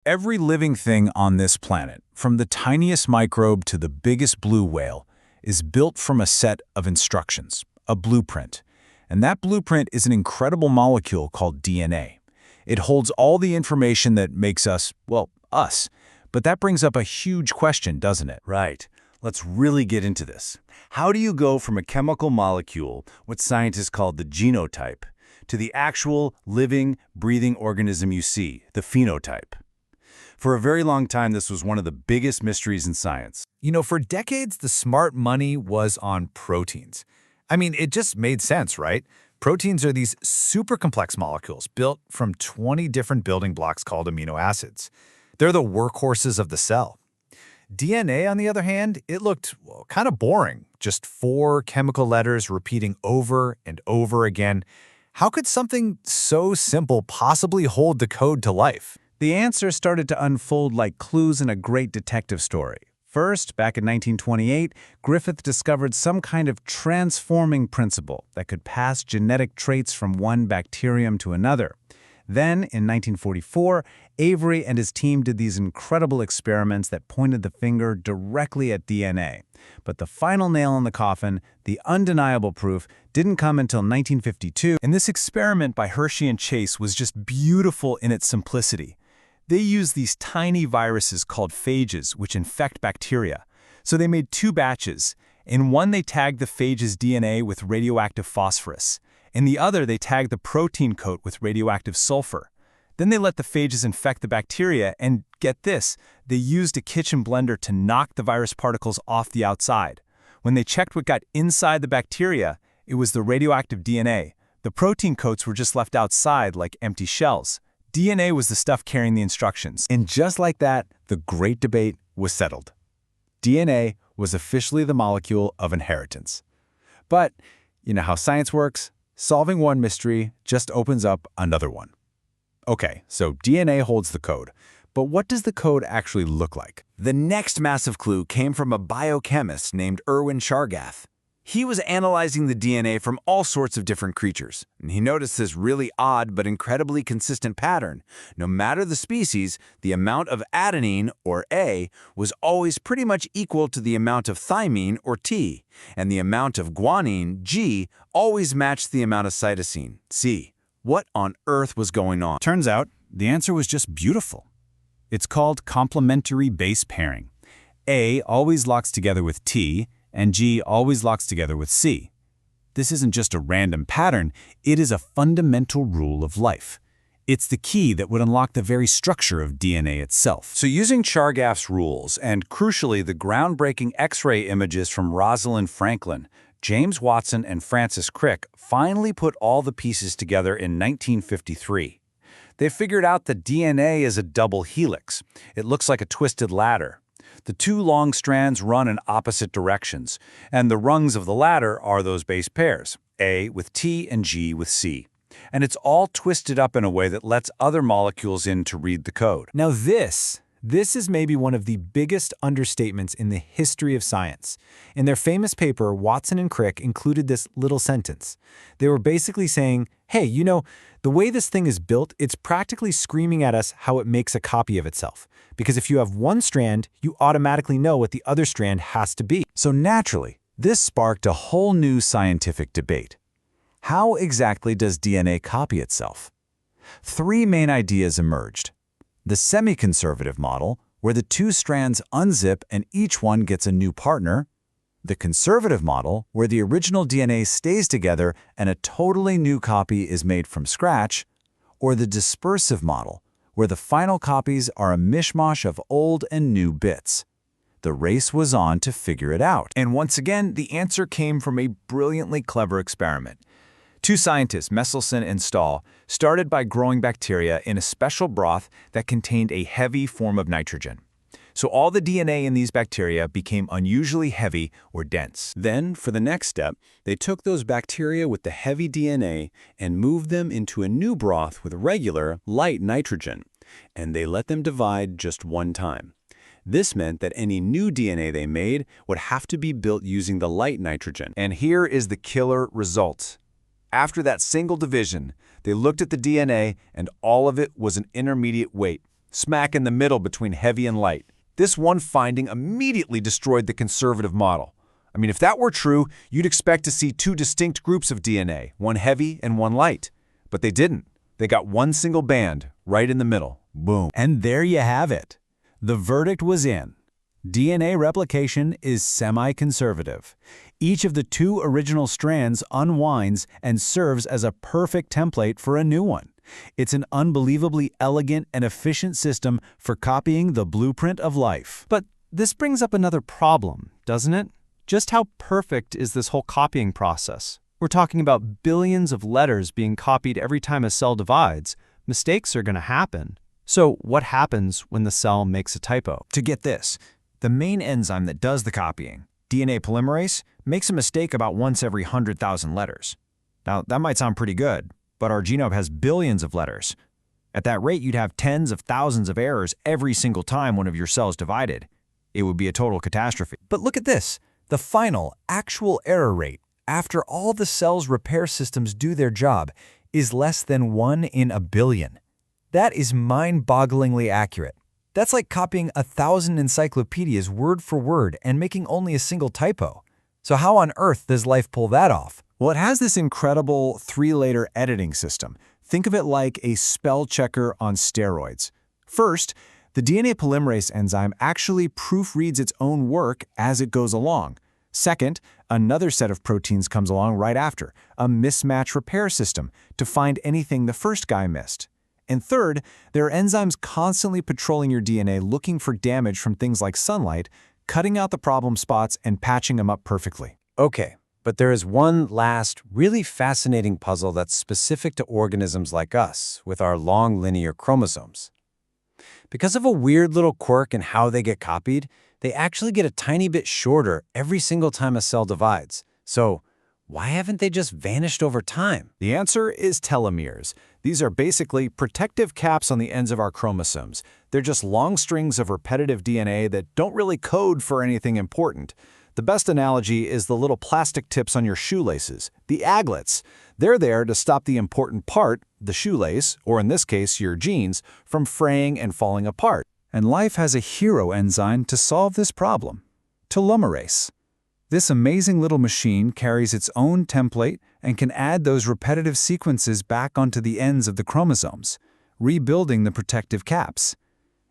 Every living thing on this planet, from the tiniest microbe to the biggest blue whale, is built from a set of instructions, a blueprint. And that blueprint is an incredible molecule called DNA. It holds all the information that makes us, well, us. But that brings up a huge question, doesn't it? Right. Let's really get into this. How do you go from a chemical molecule, what scientists call the genotype, to the actual living, breathing organism you see, the phenotype? For a very long time, this was one of the biggest mysteries in science. For decades, the smart money was on proteins. I mean, it just made sense, right? Proteins are these super complex molecules built from 20 different building blocks called amino acids. They're the workhorses of the cell. DNA, on the other hand, it looked kind of boring. Just 4 chemical letters repeating over and over again. How could something so simple possibly hold the code to life? The answer started to unfold like clues in a great detective story. First, back in 1928, Griffith discovered some kind of transforming principle that could pass genetic traits from one bacterium to another. Then, in 1944, Avery and his team did these incredible experiments that pointed the finger directly at DNA. But the final nail in the coffin, the undeniable proof, didn't come until 1952. And this experiment by Hershey and Chase was just beautiful in its simplicity. They used these tiny viruses called phages, which infect bacteria. So they made 2 batches. In one, they tagged the phage's DNA with radioactive phosphorus. In the other, they tagged the protein coat with radioactive sulfur. Then they let the phages infect the bacteria, and get this, they used a kitchen blender to knock the virus particles off the outside. When they checked what got inside the bacteria, it was the radioactive DNA. The protein coats were just left outside like empty shells. DNA was the stuff carrying the instructions. And just like that, the great debate was settled. DNA was officially the molecule of inheritance. But you know how science works? Solving one mystery just opens up another one. Okay, so DNA holds the code. But what does the code actually look like? The next massive clue came from a biochemist named Erwin Chargaff. He was analyzing the DNA from all sorts of different creatures, and he noticed this really odd but incredibly consistent pattern. No matter the species, the amount of adenine, or A, was always pretty much equal to the amount of thymine, or T, and the amount of guanine, G, always matched the amount of cytosine, C. What on earth was going on? Turns out, the answer was just beautiful. It's called complementary base pairing. A always locks together with T, and G always locks together with C. This isn't just a random pattern, it is a fundamental rule of life. It's the key that would unlock the very structure of DNA itself. So using Chargaff's rules, and crucially the groundbreaking X-ray images from Rosalind Franklin, James Watson and Francis Crick finally put all the pieces together in 1953. They figured out that DNA is a double helix. It looks like a twisted ladder. The 2 long strands run in opposite directions, and the rungs of the ladder are those base pairs, A with T and G with C. And it's all twisted up in a way that lets other molecules in to read the code. Now this is maybe one of the biggest understatements in the history of science. In their famous paper, Watson and Crick included this little sentence. They were basically saying, hey, the way this thing is built, it's practically screaming at us how it makes a copy of itself. Because if you have one strand, you automatically know what the other strand has to be. So naturally, this sparked a whole new scientific debate. How exactly does DNA copy itself? 3 main ideas emerged. The semi-conservative model, where the 2 strands unzip and each one gets a new partner. The conservative model, where the original DNA stays together and a totally new copy is made from scratch. Or the dispersive model, where the final copies are a mishmash of old and new bits. The race was on to figure it out. And once again, the answer came from a brilliantly clever experiment. 2 scientists, Messelson and Stahl, started by growing bacteria in a special broth that contained a heavy form of nitrogen. So all the DNA in these bacteria became unusually heavy or dense. Then, for the next step, they took those bacteria with the heavy DNA and moved them into a new broth with regular, light nitrogen, and they let them divide just one time. This meant that any new DNA they made would have to be built using the light nitrogen. And here is the killer result. After that single division, they looked at the DNA and all of it was an intermediate weight. smack in the middle between heavy and light. This one finding immediately destroyed the conservative model. I mean, if that were true, you'd expect to see two distinct groups of DNA, one heavy and one light. But they didn't. They got one single band, right in the middle. Boom. And there you have it. The verdict was in. DNA replication is semi-conservative. Each of the two original strands unwinds and serves as a perfect template for a new one. It's an unbelievably elegant and efficient system for copying the blueprint of life. But this brings up another problem, doesn't it? Just how perfect is this whole copying process? We're talking about billions of letters being copied every time a cell divides. Mistakes are going to happen. So what happens when the cell makes a typo? To get this, the main enzyme that does the copying, DNA polymerase, makes a mistake about once every 100,000 letters. Now, that might sound pretty good, but our genome has billions of letters. At that rate, you'd have tens of thousands of errors every single time one of your cells divided. It would be a total catastrophe. But look at this. The final, actual error rate, after all the cell's repair systems do their job, is less than 1 in a billion. That is mind-bogglingly accurate. That's like copying 1,000 encyclopedias word for word and making only a single typo. So how on earth does life pull that off? Well, it has this incredible 3-layer editing system. Think of it like a spell checker on steroids. First, the DNA polymerase enzyme actually proofreads its own work as it goes along. Second, another set of proteins comes along right after, a mismatch repair system, to find anything the first guy missed. And third, there are enzymes constantly patrolling your DNA looking for damage from things like sunlight, cutting out the problem spots and patching them up perfectly. Okay, but there is one last, really fascinating puzzle that's specific to organisms like us, with our long linear chromosomes. Because of a weird little quirk in how they get copied, they actually get a tiny bit shorter every single time a cell divides. So, why haven't they just vanished over time? The answer is telomeres. These are basically protective caps on the ends of our chromosomes. They're just long strings of repetitive DNA that don't really code for anything important. The best analogy is the little plastic tips on your shoelaces, the aglets. They're there to stop the important part, the shoelace, or in this case, your genes, from fraying and falling apart. And life has a hero enzyme to solve this problem, telomerase. This amazing little machine carries its own template and can add those repetitive sequences back onto the ends of the chromosomes, rebuilding the protective caps.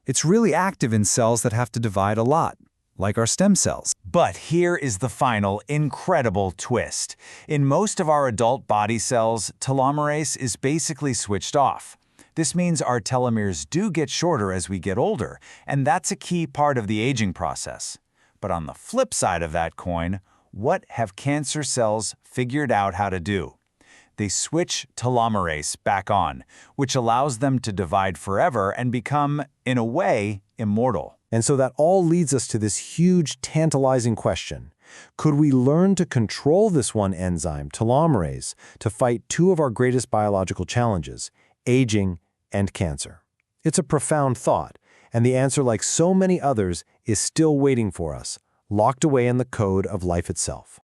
It's really active in cells that have to divide a lot, like our stem cells. But here is the final, incredible twist. In most of our adult body cells, telomerase is basically switched off. This means our telomeres do get shorter as we get older, and that's a key part of the aging process. But on the flip side of that coin, what have cancer cells figured out how to do? They switch telomerase back on, which allows them to divide forever and become, in a way, immortal. And so that all leads us to this huge, tantalizing question. Could we learn to control this one enzyme, telomerase, to fight two of our greatest biological challenges, aging and cancer? It's a profound thought, and the answer, like so many others, is still waiting for us, locked away in the code of life itself.